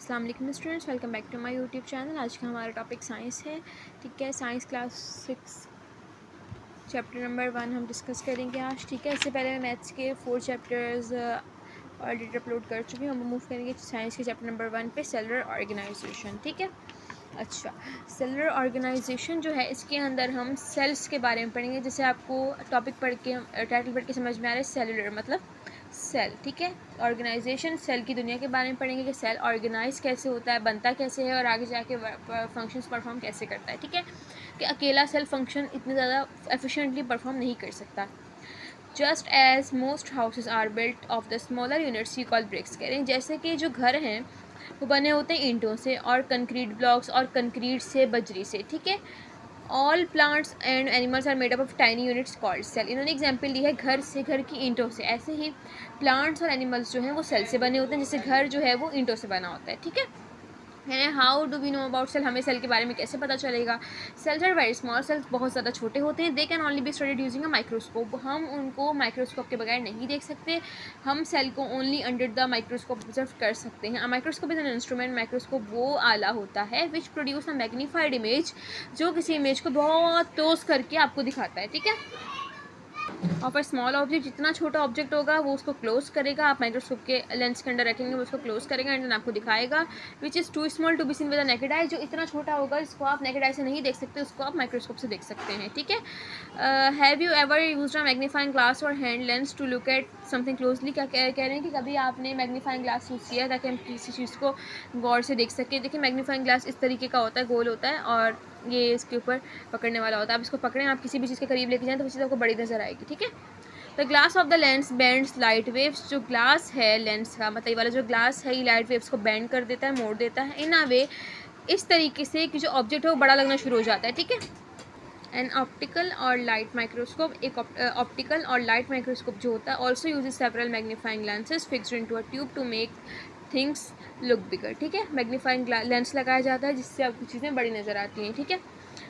अस्सलाम वालेकुम students, welcome back to my YouTube channel. आज का हमारा टॉपिक साइंस है। ठीक है, साइंस क्लास 6 चैप्टर नंबर 1 हम डिस्कस करेंगे आज। ठीक है, इससे पहले मैं मैथ्स के 4 चैप्टर्स ऑलरेडी अपलोड कर चुकी हूँ। हम मूव करेंगे साइंस के चैप्टर नंबर 1 पे, सेलुलर ऑर्गेनाइजेशन। ठीक है, अच्छा, सेलुलर ऑर्गेनाइजेशन जो है, इसके अंदर हम सेल्स के बारे में पढ़ेंगे। जैसे आपको टॉपिक पढ़ के, टाइटल पढ़ के समझ में आ रहा है, सेलुलर मतलब सेल। ठीक है, ऑर्गेनाइजेशन, सेल की दुनिया के बारे में पढ़ेंगे कि सेल ऑर्गेनाइज कैसे होता है, बनता कैसे है और आगे जाके फंक्शंस परफॉर्म कैसे करता है। ठीक है, कि अकेला सेल फंक्शन इतने ज़्यादा एफिशिएंटली परफॉर्म नहीं कर सकता। Just as most houses are built of the smaller units we call bricks. कह रहे हैं जैसे कि जो घर हैं वो बने होते हैं ईंटों से और कंक्रीट ब्लॉक्स और कंक्रीट से, बजरी से। ठीक है, all plants and animals are made up of tiny units called cell. इन्होंने एग्जाम्पल दी है घर से, घर की ईंटों से। ऐसे ही प्लांट्स और एनिमल्स जो हैं वो सेल से बने होते हैं, जैसे घर जो है वो ईंटों से बना होता है। ठीक है, how do we know about cell, हमें सेल के बारे में कैसे पता चलेगा। सेल्स आर वेरी स्मॉल, सेल्स बहुत ज़्यादा छोटे होते हैं। They can only be studied using a microscope, हम उनको माइक्रोस्कोप के बगैर नहीं देख सकते। हम सेल को only under the microscope observe कर सकते हैं। Microscope is an instrument, microscope वो आला होता है which produce a magnified image, जो किसी इमेज को बहुत क्लोज करके आपको दिखाता है। ठीक है, और फिर स्मॉल ऑब्जेक्ट, जितना छोटा ऑब्जेक्ट होगा वो उसको क्लोज करेगा। आप माइक्रोस्कोप के लेंस के अंदर रखेंगे, वो उसको क्लोज करेगा एंड आपको दिखाएगा। Which is too small to be seen with a naked eye, जो इतना छोटा होगा जिसको आप नेकेड आई से नहीं देख सकते, उसको आप माइक्रोस्कोप से देख सकते हैं। ठीक है, have you ever used a magnifying glass or hand lens to look at something closely. क्या कह रहे हैं कि कभी आपने मैग्नीफाइंग ग्लास यूज़ किया है ताकि हम किसी चीज़ को गौर से देख सकें। देखिए, मैग्नीफाइंग ग्लास इस तरीके का होता है, गोल होता है और ये इसके ऊपर पकड़ने वाला होता है। आप इसको पकड़ें, आप किसी भी चीज़ के करीब लेके जाएं तो वो चीज़ आपको बड़ी नज़र आएगी। ठीक है, the glass of the lens bends light waves, जो ग्लास है लेंस का, मतलब ये वाला जो ग्लास है, ये लाइट वेव्स को बेंड कर देता है, मोड़ देता है इन अ वे, इस तरीके से कि जो ऑब्जेक्ट है वो बड़ा लगना शुरू हो जाता है। ठीक है, एन ऑप्टिकल और लाइट माइक्रोस्कोप, एक ऑप्टिकल और लाइट माइक्रोस्कोप जो होता है also uses several magnifying lenses fixed into a tube to make things look bigger. ठीक है, मैग्नीफाइंग लेंस लगाया जाता है जिससे आपको चीज़ें बड़ी नज़र आती हैं। ठीक है,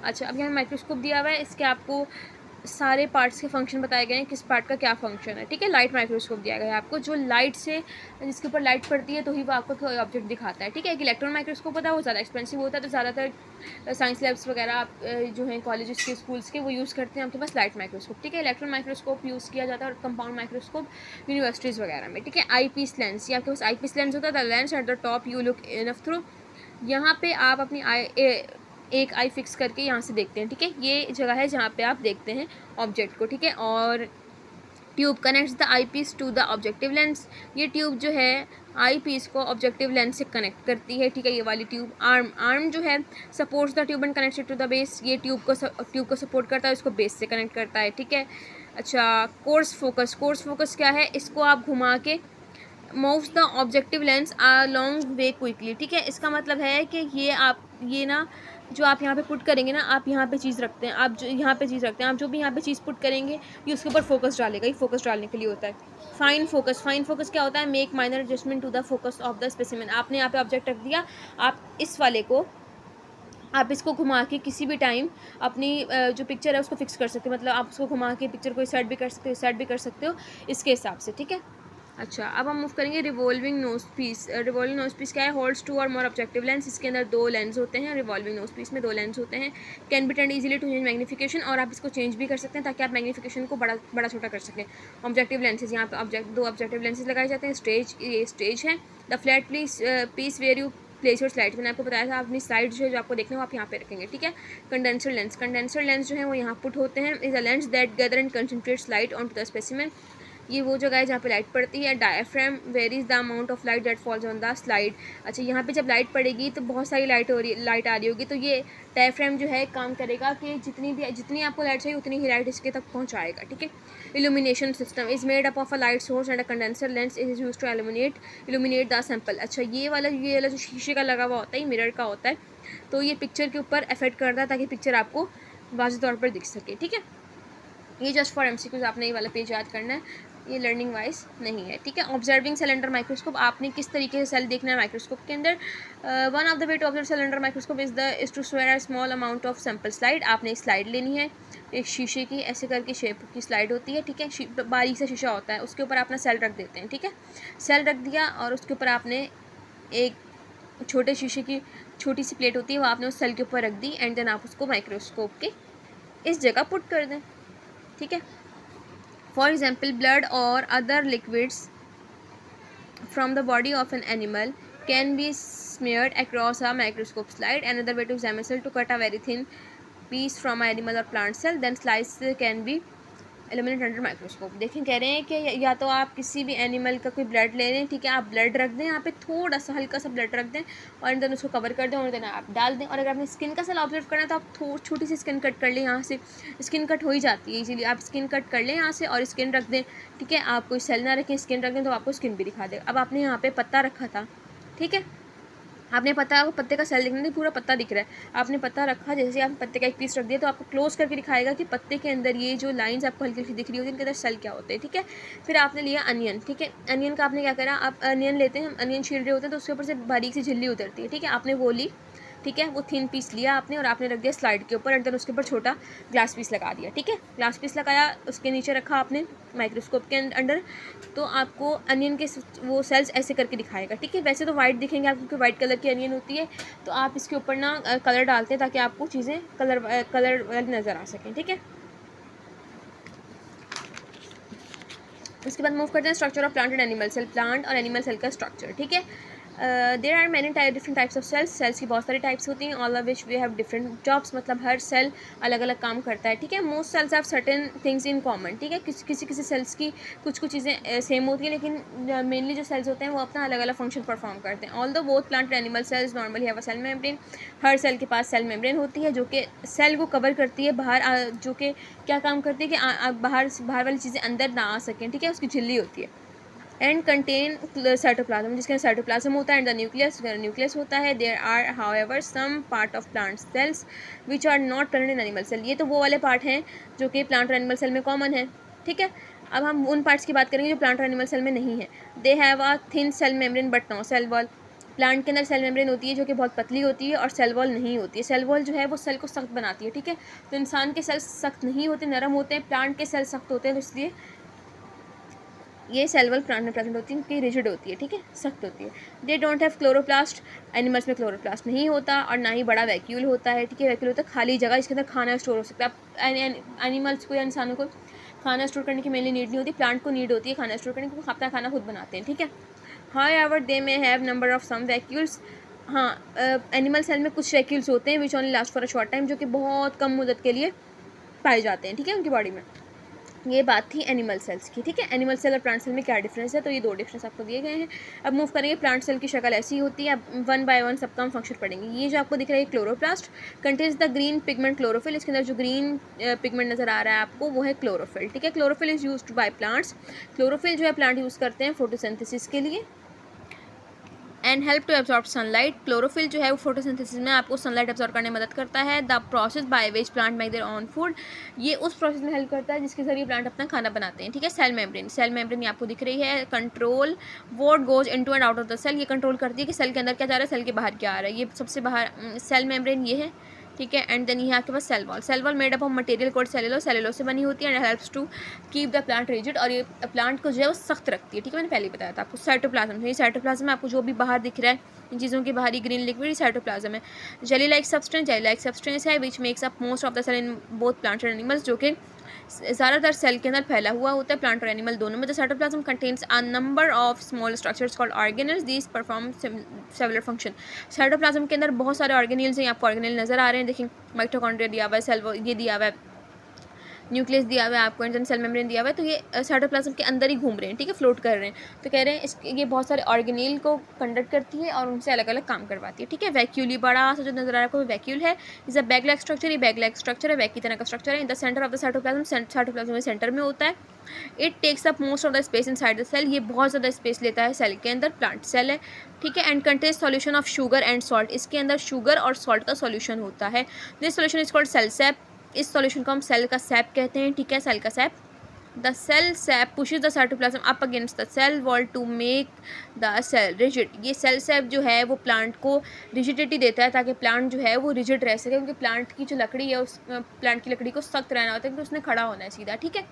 अच्छा, अब यहाँ माइक्रोस्कोप दिया हुआ है, इसके आपको सारे पार्ट्स के फंक्शन बताए गए हैं, किस पार्ट का क्या फंक्शन है। ठीक है, लाइट माइक्रोस्कोप दिया गया है आपको, जो लाइट से, जिसके ऊपर लाइट पड़ती है तो ही वो आपको कोई ऑब्जेक्ट दिखाता है। ठीक है, एक इलेक्ट्रॉन माइक्रोस्कोप होता है, वो ज़्यादा एक्सपेंसिव होता है, तो ज़्यादातर साइंस लैब्स वगैरह आप जो हैं कॉलेजेस के, स्कूल्स के, वो यूज़ करते हैं आपके पास लाइट माइक्रोस्कोप। ठीक है, इलेक्ट्रॉन माइक्रोस्कोप यूज़ किया जाता है और कंपाउंड माइक्रोस्कोप यूनिवर्सिटीज़ वगैरह में। ठीक है, आई पीस लेंस, ये आपके पास आई पीस लेंस होता है, the lens at the top you look enough through, यहाँ पे आप अपनी एक आई फिक्स करके यहाँ से देखते हैं। ठीक है, ये जगह है जहाँ पे आप देखते हैं ऑब्जेक्ट को। ठीक है, और tube connects the eyepiece to the objective lens, ये ट्यूब जो है आई पीस को ऑब्जेक्टिव लेंस से कनेक्ट करती है। ठीक है, ये वाली ट्यूब, आर्म जो है supports the tube and connected to the base, ये ट्यूब को सपोर्ट करता है, इसको बेस से कनेक्ट करता है। ठीक है, अच्छा, कोर्स फोकस क्या है, इसको आप घुमा के moves the objective lens a long way quickly. ठीक है, इसका मतलब है कि ये ना, जो आप यहाँ पे पुट करेंगे ना, आप यहाँ पे चीज़ रखते हैं, आप जो यहाँ पे चीज़ रखते हैं, आप जो भी यहाँ पे चीज़ पुट करेंगे ये उसके ऊपर फोकस डालेगा। ये फोकस डालने के लिए होता है। फाइन फोकस क्या होता है, make minor adjustment to the focus of the specimen. आपने यहाँ पे ऑब्जेक्ट रख दिया, आप इस वाले को, आप इसको घुमा के किसी भी टाइम अपनी जो पिक्चर है उसको फिक्स कर सकते हो। मतलब आप उसको घुमा के पिक्चर को इस साइड भी कर सकते हो, इस साइड भी कर सकते हो, इसके हिसाब से। ठीक है, अच्छा, अब हम मूव करेंगे revolving nosepiece. Revolving nosepiece क्या है, होल्ड्स टू और मोर ऑब्जेक्टिव लेंस, इसके अंदर 2 लेंस होते हैं। रिवॉल्विंग नोज पीस में 2 लेंस होते हैं। Can be turn easily to change magnification, और आप इसको चेंज भी कर सकते हैं ताकि आप मैग्नीफिकेशन को बड़ा छोटा कर सकें। ऑब्जेक्टिव लेंसेज, यहाँ पे 2 ऑब्जेक्टिव लेंसेज लगाए जाते हैं। ये स्टेज है। The flat piece where you place your slide, मैंने आपको बताया था, अपनी स्लाइड जो है, जो आपको देखना है वो आप यहाँ पे रखेंगे। ठीक है, कंडेंसर लेंस जो है वो यहाँ पुट होते हैं। Is a lens that gather and concentrates light on to the specimen, ये वो जगह है जहाँ पे लाइट पड़ती है। Diaphragm varies the amount of light that falls on the slide, अच्छा, यहाँ पे जब लाइट पड़ेगी तो बहुत सारी लाइट आ रही होगी, तो ये डायफ्राम जो है काम करेगा कि जितनी आपको लाइट चाहिए उतनी ही लाइट इसके तक पहुँचाएगा। ठीक है, illumination system is made up of a light source and a condenser lens is use to illuminate the sample. अच्छा, ये वाला जो शीशे का लगा हुआ होता है, मिरर का होता है, तो ये पिक्चर के ऊपर इफेक्ट करता है ताकि पिक्चर आपको वाज़ेह तौर पर दिख सके। ठीक है, ये जस्ट फॉर एमसीक्यूज, आपने ये वाला पेज याद करना है, ये लर्निंग वाइज नहीं है। ठीक है, ऑब्जर्विंग सेल अंडर माइक्रोस्कोप, आपने किस तरीके से सेल देखना है माइक्रोस्कोप के अंदर। One of the way to observe cell under microscope is to square a small amount of sample slide, आपने एक स्लाइड लेनी है, एक शीशे की ऐसे करके शेप की स्लाइड होती है। ठीक है, बारीक सा शीशा होता है, उसके ऊपर अपना सेल रख देते हैं। ठीक है, सेल रख दिया और उसके ऊपर आपने एक छोटे शीशे की छोटी सी प्लेट होती है, वो आपने उस सेल के ऊपर रख दी एंड देन आप उसको माइक्रोस्कोप के इस जगह पुट कर दें, ठीक है। फॉर एग्जाम्पल ब्लड और other liquids from the body of an animal can be smeared across a microscope slide. Another way to examine cell to cut a very thin piece from an animal or plant cell, then slice can be eliminate under microscope. देखें, कह रहे हैं कि या तो आप किसी भी एनिमल का कोई ब्लड ले लें, ठीक है, आप ब्लड रख दें यहाँ पे, थोड़ा सा हल्का सा ब्लड रख दें और देन उसको कवर कर दें और देन आप डाल दें। और अगर आपने स्किन का सेल ऑब्जर्व करना है तो आप छोटी सी स्किन कट कर लें, यहाँ से स्किन कट हो ही जाती है इसीलिए आप स्किन कट कर लें यहाँ से और स्किन रख दें, ठीक है। आप कोई सेल ना रखें, स्किन रख दें तो आपको स्किन भी दिखा देगा। अब आपने यहाँ पे पत्ता रखा था, ठीक है, आपने पत्ता, वो पत्ते का सेल दिखना नहीं, पूरा पत्ता दिख रहा है, आपने पत्ता रखा, जैसे आपने पत्ते का एक पीस रख दिया तो आपको क्लोज करके दिखाएगा कि पत्ते के अंदर ये जो लाइंस आपको हल्की हल्की दिख रही होती है इनके अंदर सेल क्या होते हैं, ठीक है। फिर आपने लिया अनियन, ठीक है, अनियन का आपने क्या करा, आप अनियन लेते हैं, हम अनियन छील रहे होते हैं तो उसके ऊपर से बारीक सी झिल्ली उतरती है, ठीक है, आपने वो ली, ठीक है, वो थिन पीस लिया आपने और आपने रख दिया स्लाइड के ऊपर एंड देन उसके ऊपर छोटा ग्लास पीस लगा दिया, ठीक है, ग्लास पीस लगाया, उसके नीचे रखा आपने माइक्रोस्कोप के अंडर, तो आपको अनियन के वो सेल्स ऐसे करके दिखाएगा, ठीक है। वैसे तो वाइट दिखेंगे आपको क्योंकि वाइट कलर की अनियन होती है, तो आप इसके ऊपर ना कलर डालते हैं ताकि आपको चीज़ें कलर वाली नज़र आ सकें, ठीक है। उसके बाद मूव करते हैं structure of plant and animal cell, plant और एनिमल सेल का स्ट्रक्चर, ठीक है। There are many different types of cells की बहुत सारी टाइप्स होती हैं, all of which we have different jobs, मतलब हर सेल अलग अलग काम करता है, ठीक है। Most cells have certain things in common, ठीक है, किसी सेल्स की कुछ चीज़ें सेम होती हैं, लेकिन मेनली जो सेल्स होते हैं वो अपना अलग अलग फंक्शन परफॉर्म करते हैं। Although both plant and animal cells normally have a cell membrane, हर सेल के पास सेल मेम्ब्रेन होती है जो कि सेल को कवर करती है बाहर, जो कि क्या काम करती है कि बाहर वाली चीज़ें अंदर ना आ सकें, ठीक है, उसकी झिल्ली होती है। एंड कंटेन साइटोप्लाज्म, जिसके साइटोप्लाज्म होता है एंड द न्यूक्लियस होता है। There are however some part of plant cells which are not present in animal cell, ये तो वो वाले पार्ट हैं जो कि प्लांट और एनिमल सेल में कॉमन है, ठीक है। अब हम उन पार्ट्स की बात करेंगे जो प्लांट और एनिमल सेल में नहीं है। They have a thin cell membrane but no cell wall, plant के अंदर सेल मेम्ब्रेन होती है जो कि बहुत पतली होती है और सेल वॉल नहीं होती है। सेल वॉल जो है वो सेल को सख्त बनाती है, ठीक है, तो इंसान के सेल सख्त नहीं होते, नरम होते हैं, प्लांट के सेल सख्त होते हैं, तो इसलिए ये सेल वॉल प्लांट में प्रेजेंट होती है क्योंकि रिजिड होती है, ठीक है, सख्त होती है। They don't have chloroplast, animals में क्लोरोप्लास्ट नहीं होता और ना ही बड़ा वैक्यूल होता है, ठीक है, वैक्यूल होता है खाली जगह जिसके अंदर खाना स्टोर हो सकता है। एनिमल्स को या इंसानों को खाना स्टोर करने की मेनली नीड नहीं होती, प्लांट को नीड होती है खाना स्टोर करने की, वो अपना खाना खुद बनाते हैं, ठीक है। However they may have number of some vacuoles, हाँ, एनिमल सेल में कुछ वैक्यूल्स होते हैं which only last for a short time, जो कि बहुत कम मुद्दत के लिए पाए जाते हैं, ठीक है, उनकी बॉडी में। ये बात थी एनिमल सेल्स की, ठीक है। एनिमल सेल और प्लांट सेल में क्या डिफरेंस है, तो ये दो डिफरेंस आपको दिए गए हैं। अब मूव करेंगे, प्लांट सेल की शक्ल ऐसी होती है, अब वन बाय वन सबका हम फंक्शन पढ़ेंगे। ये जो आपको दिख रहा है chloroplast contains the green pigment chlorophyll, इसके अंदर जो ग्रीन पिगमेंट नजर आ रहा है आपको वो है क्लोरोफिल, ठीक है। Chlorophyll is used by plants, chlorophyll जो है प्लांट यूज़ करते हैं फोटोसिंथेसिस के लिए and help to absorb sunlight, chlorophyll जो है वो फोटोसिंथेसिस में आपको सनलाइट एब्जॉर्ब करने में मदद करता है। The process by which plant make their on food, ये उस प्रोसेस में हेल्प करता है जिसके जरिए प्लांट अपना खाना बनाते हैं, ठीक है। सेल मेम्ब्रेन ये आपको दिख रही है, control what goes into and out of the cell, ये कंट्रोल करती है कि सेल के अंदर क्या जा रहा है, सेल के बाहर क्या आ रहा है, ये सबसे बाहर सेल मेम्ब्रेन ये है, ठीक है। एंड देन ये आपके पास cell wall made up of material called cellulose से बनी होती है and helps to keep the plant rigid, और ये प्लांट को जो है वो सख्त रखती है, ठीक है, मैंने पहले ही बताया था आपको। साइटोप्लाज्म, ये साइटोप्लाज्म में आपको जो भी बाहर दिख रहा है इन चीज़ों की बाहरी ग्रीन लिक्विड साइटोप्लाज्म है। जेली लाइक सब्सटेंस है which makes up most of the cell in both plants and animals, जो कि ज़्यादातर सेल के अंदर फैला हुआ होता है प्लांट और एनिमल दोनों में। The cytoplasm contains a number of small structures called organelles, these perform cellular function. Cytoplasm के अंदर बहुत सारे ऑर्गेनेल्स हैं, आपको ऑर्गेनेल नजर आ रहे हैं, देखिए माइटोकॉन्ड्रिया दिया हुआ है, सेल ये दिया हुआ है, न्यूक्लियस दिया हुआ है आपको, एंड सेल मेम्ब्रेन दिया हुआ है, तो ये साइटोप्लाज्म के अंदर ही घूम रहे हैं, ठीक है, फ्लोट कर रहे हैं। तो कह रहे हैं ये बहुत सारे ऑर्गेनेल को कंडक्ट करती है और उनसे अलग अलग काम करवाती है, ठीक है। वैक्यूल, ये बड़ा सा जो नजर आ रहा है आपको वैक्यूल है, is a bag like structure, ये बैग लाइक स्ट्रक्चर है, बैग की तरह का स्ट्रक्चर है। In the centre of the cytoplasm में सेंटर में होता है। It takes up most of the space inside the cell, ये बहुत ज़्यादा स्पेस लेता है सेल के अंदर, प्लांट सेल है, ठीक है। And contains solution of sugar and salt, इसके अंदर शुगर और सॉल्ट का सॉल्यूशन होता है। This solution is called cell sap, इस सॉल्यूशन को हम सेल का सैप कहते हैं, ठीक है, सेल का sap. The cell sap pushes the cytoplasm up against the cell wall to make the cell rigid, ये सेल सैप जो है वो प्लांट को रिजिडिटी देता है ताकि प्लांट जो है वो रिजिड रह सके, क्योंकि प्लांट की जो लकड़ी है उस प्लांट की लकड़ी को सख्त रहना होता है क्योंकि उसने खड़ा होना है सीधा, ठीक है।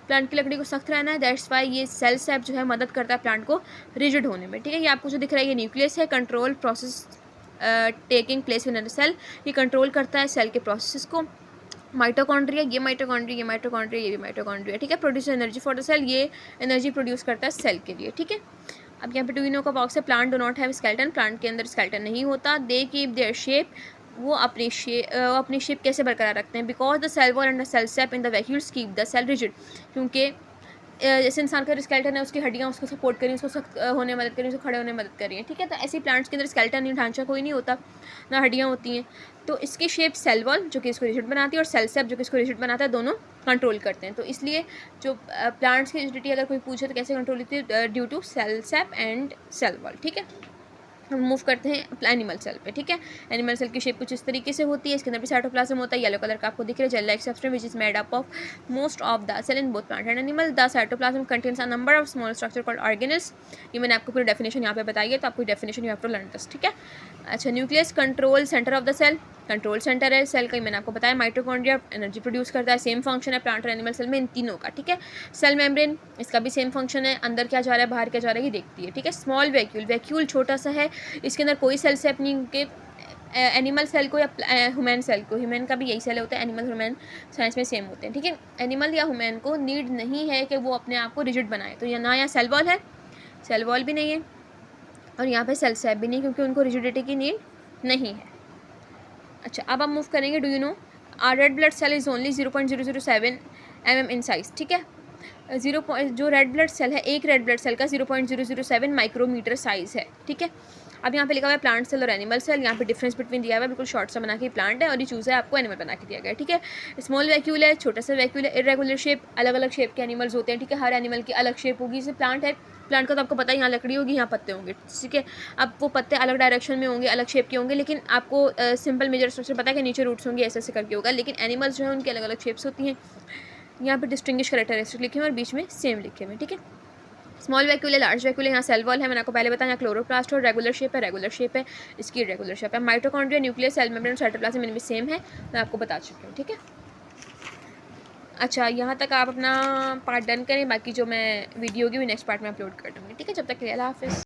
प्लांट की लकड़ी को सख्त रहना है, दैट्स वाई ये सेल सेप जो है मदद करता है प्लांट को रिजिड होने में, ठीक है। ये आपको जो दिख रहा है ये न्यूक्लियस है, control process taking place in cell, ये कंट्रोल करता है सेल के प्रोसेस को। माइटोकॉन्ड्रिया, ये माइटोकॉन्ड्रिया, ये माइटोकॉन्ड्रिया, ये भी माइटोकॉन्ड्रिया, ठीक है। Produce energy for the cell, ये एनर्जी प्रोड्यूस करता है सेल के लिए, ठीक है। अब यहाँ पे डू यू नो का बॉक्स है, plant do not have skeleton, plant के अंदर स्केलेटन नहीं होता। दे कीप देयर शेप, वो अपनी शेप कैसे बरकरार रखते हैं, because the cell wall and the cell sap in the vacuoles keep the cell rigid, क्योंकि जैसे इंसान का स्केलेटन है, उसकी हड्डियाँ उसको सपोर्ट करें, उसको सख्त होने में मदद करें, उसको खड़े होने में मदद कर रही हैं, ठीक है। तो ऐसे प्लांट्स के अंदर स्केलेटन नहीं, ढांचा कोई नहीं होता, ना हड्डियाँ होती हैं, तो इसकी शेप सेल वॉल जो कि इसको रिजिड बनाती है और सेल सेप जो कि इसको रिजिड बनाता है, दोनों कंट्रोल करते हैं। तो इसलिए जो प्लांट्स की रिजिडिटी अगर कोई पूछे तो कैसे कंट्रोल होती है, due to cell sap and cell wall, ठीक है। हम मूव करते हैं एनिमल सेल पे, ठीक है। एनिमल सेल की शेप कुछ इस तरीके से होती है, इसके अंदर भी साइटोप्लाज्म होता है, येलो कलर का आपको दिख रहा है, gel like substance which is made up of most of the cell in both plant and animal. The cytoplasm contains a number of small structure called organelles, ये मैंने आपको पूरी डेफिनेशन यहाँ पे बताई है, तो आपको definition you have to learn this, ठीक है। अच्छा, nucleus control centre of the cell, control centre है सेल का, मैंने आपको बताया। माइटोकॉन्ड्रिया एनर्जी प्रोड्यूस करता है, सेम फंक्शन है प्लांट और एनिमल सेल में इन तीनों का, ठीक है। सेल मेम्ब्रेन, इसका भी सेम फंक्शन है, अंदर क्या जा रहा है बाहर क्या जा रहा है ये देखती है, ठीक है। स्मॉल वैक्यूल, वैक्यूल छोटा सा है, इसके अंदर कोई सेल सेप नहीं के एनिमल सेल को या ह्यूमन सेल को, ह्यूमन का भी यही सेल होता है, एनिमल ह्यूमन साइंस में सेम होते हैं, ठीक है। एनिमल या ह्यूमन को नीड नहीं है कि वो अपने आप को रिजिड बनाए, तो ना यहाँ सेल वॉल है, सेल वॉल भी नहीं है, और यहाँ पे सेल सेप भी नहीं, क्योंकि उनको रिजिडिटी की नीड नहीं है। अच्छा, अब हम मूव करेंगे, do you know our red blood cell is only 0.007 mm in size, ठीक है। जो रेड ब्लड सेल है, एक रेड ब्लड सेल का 0.007 माइक्रोमीटर साइज़ है, ठीक है। अब यहाँ पे लिखा हुआ है प्लांट सेल और एनिमल सेल, यहाँ पे डिफरेंस बिटवीन दिया हुआ है, बिल्कुल शॉर्ट सा बना के प्लांट है और ये चूज़ है आपको एनिमल बना के दिया गया है, ठीक है। स्मॉल वैक्यूल है, छोटा सा वैक्यूल है, इरेगुलर शेप, अलग अलग शेप के एनिमल्स होते हैं, ठीक है। हर एनिमल की अलग शेप होगी, जैसे प्लांट है, प्लांट का तो आपको पता है यहाँ लकड़ी होगी, यहाँ पत्ते होंगे, ठीक है। अब वो पत्ते अलग डायरेक्शन में होंगे, अलग शेप के होंगे, लेकिन आपको सिंपल मेजर स्ट्रक्चर पता है कि नीचे रूट्स होंगे, ऐसे ऐसे करके होगा, लेकिन एनिमल्स जो है उनकी अलग अलग शेप्स होती हैं। यहाँ पे डिस्टिंग्विश कैरेक्टरिस्टिक लिखे हुए और बीच में सेम लिखे हुए, ठीक है। स्मॉल वैक्यूल है, लार्ज वैक्यूल है, यहाँ सेल वॉल है, मैंने आपको पहले बताया, यहाँ क्लोरोप्लास्ट और रेगुलर शेप है, इसकी रेगुलर शेप है। Mitochondria, nucleus, cell membrane, cytoplasm इनमें सेम है, मैं आपको बता चुकी हूँ, ठीक है। अच्छा, यहाँ तक आप अपना पार्ट डन करें, बाकी जो मैं वीडियो होगी नेक्स्ट पार्ट में अपलोड कर दूँगी, ठीक है। जब तक के लिए अल्लाह हाफ़िज़।